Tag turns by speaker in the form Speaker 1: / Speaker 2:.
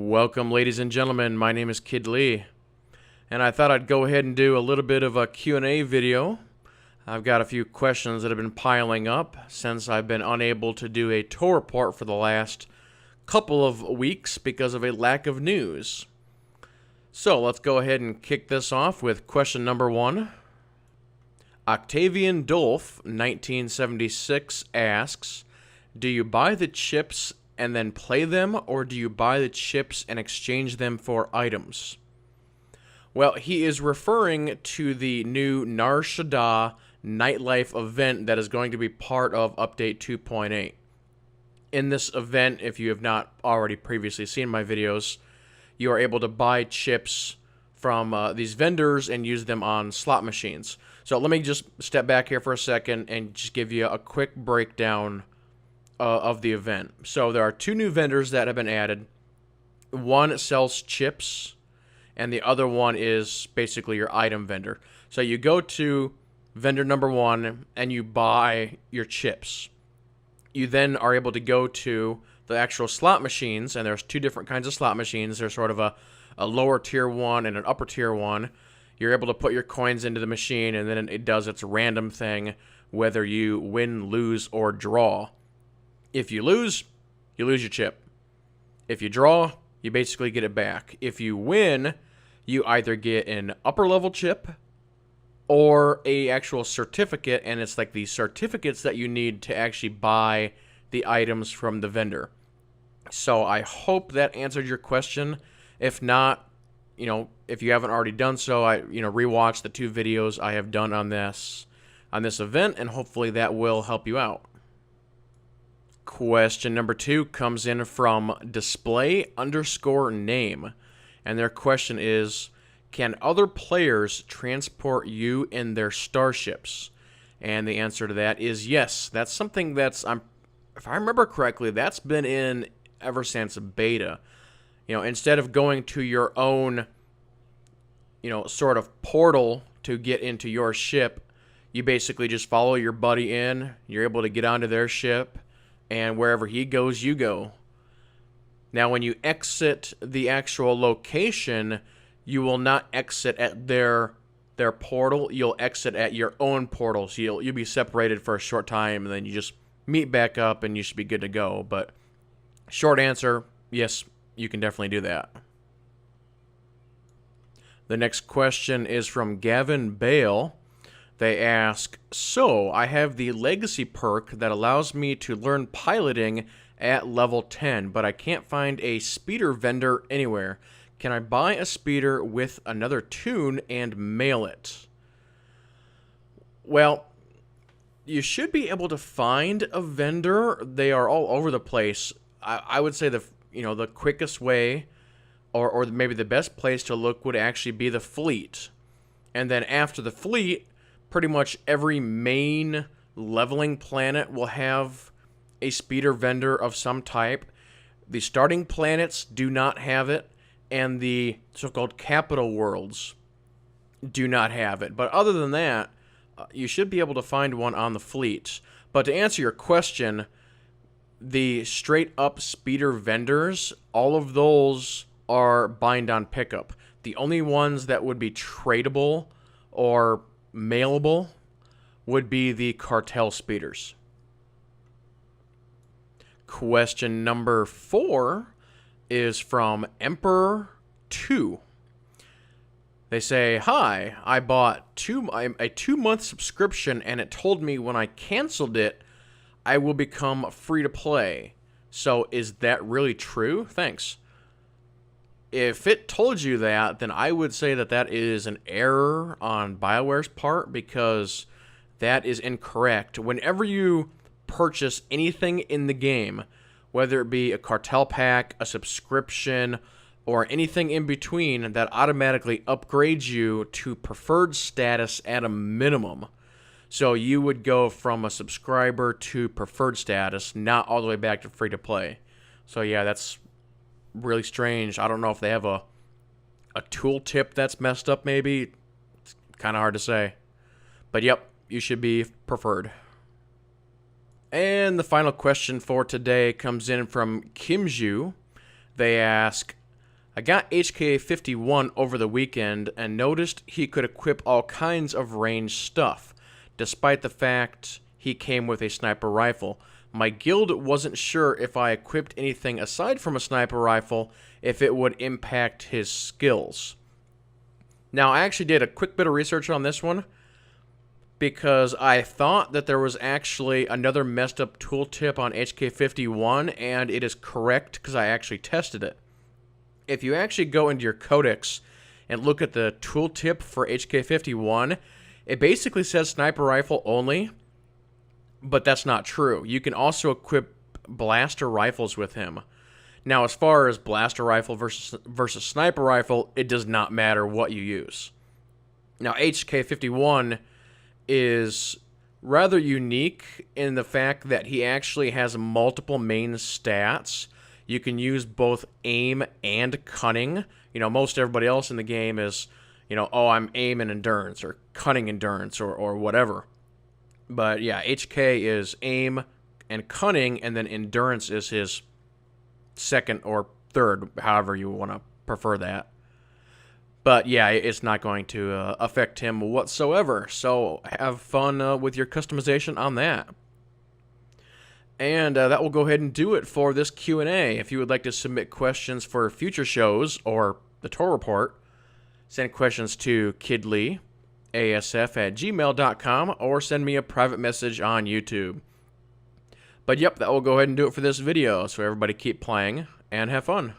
Speaker 1: Welcome, ladies and gentlemen. My name is Kid Lee, and I thought I'd go ahead and do a little bit of a Q&A video. I've got a few questions that have been piling up since I've been unable to do a tour report for the last couple of weeks because of a lack of news. So let's go ahead and kick this off with question number 1. Octavian Dolph, 1976, asks, do you buy the chips and then play them, or do you buy the chips and exchange them for items? Well, he is referring to the new Nar Shaddaa nightlife event that is going to be part of Update 2.8. In this event, if you have not already previously seen my videos, you are able to buy chips from these vendors and use them on slot machines. So let me just step back here for a second and just give you a quick breakdown of the event. So there are 2 new vendors that have been added. One sells chips, and the other one is basically your item vendor. So you go to vendor number 1 and you buy your chips. You then are able to go to the actual slot machines, and there's 2 different kinds of slot machines. There's sort of a lower tier one and an upper tier one. You're able to put your coins into the machine, and then it does its random thing, whether you win, lose, or draw. If you lose your chip. If you draw, you basically get it back. If you win, you either get an upper level chip or a actual certificate, and it's like the certificates that you need to actually buy the items from the vendor. So I hope that answered your question. If not, if you haven't already done so, rewatch the 2 videos I have done on this event, and hopefully that will help you out. Question number 2 comes in from display_name, and their question is, can other players transport you in their starships? And the answer to that is yes. That's something that's, if I remember correctly, that's been in ever since beta. Instead of going to your own, sort of portal to get into your ship, you basically just follow your buddy in. You're able to get onto their ship, and wherever he goes, you go. Now, when you exit the actual location, you will not exit at their portal. You'll exit at your own portal. So you'll be separated for a short time, and then you just meet back up, and you should be good to go. But short answer, yes, you can definitely do that. The next question is from Gavin Bale. They ask, so I have the legacy perk that allows me to learn piloting at level 10, but I can't find a speeder vendor anywhere. Can I buy a speeder with another tune and mail it? Well, you should be able to find a vendor. They are all over the place. I would say the quickest way or maybe the best place to look would actually be the fleet. And then after the fleet, pretty much every main leveling planet will have a speeder vendor of some type. The starting planets do not have it, and the so-called capital worlds do not have it. But other than that, you should be able to find one on the fleet. But to answer your question, the straight-up speeder vendors, all of those are bind on pickup. The only ones that would be tradable or mailable would be the cartel speeders. Question number 4 is from Emperor 2. They say, hi, I bought a 2-month subscription, and it told me when I canceled it, I will become free to play. So is that really true? Thanks. If it told you that, then I would say that that is an error on BioWare's part, because that is incorrect. Whenever you purchase anything in the game, whether it be a cartel pack, a subscription, or anything in between, that automatically upgrades you to preferred status at a minimum. So you would go from a subscriber to preferred status, not all the way back to free to play. So yeah, that's really strange. I don't know if they have a tooltip that's messed up, maybe. It's kind of hard to say. But yep, you should be preferred. And the final question for today comes in from Kimju. They ask, I got HK51 over the weekend and noticed he could equip all kinds of ranged stuff, despite the fact he came with a sniper rifle. My guild wasn't sure if I equipped anything aside from a sniper rifle, if it would impact his skills. Now, I actually did a quick bit of research on this one, because I thought that there was actually another messed up tooltip on HK51, and it is correct because I actually tested it. If you actually go into your codex and look at the tooltip for HK51, it basically says sniper rifle only, but that's not true. You can also equip blaster rifles with him. Now, as far as blaster rifle versus sniper rifle, it does not matter what you use. Now, HK51 is rather unique in the fact that he actually has multiple main stats. You can use both aim and cunning. You know, most everybody else in the game is, you know, oh, I'm aim and endurance, or cunning endurance, or whatever. But yeah, HK is aim and cunning, and then endurance is his second or third, however you want to prefer that. But yeah, it's not going to affect him whatsoever, so have fun with your customization on that. And that will go ahead and do it for this Q&A. If you would like to submit questions for future shows or the Tor Report, send questions to kidleyasf@gmail.com or send me a private message on YouTube. But yep, that will go ahead and do it for this video, so everybody keep playing and have fun.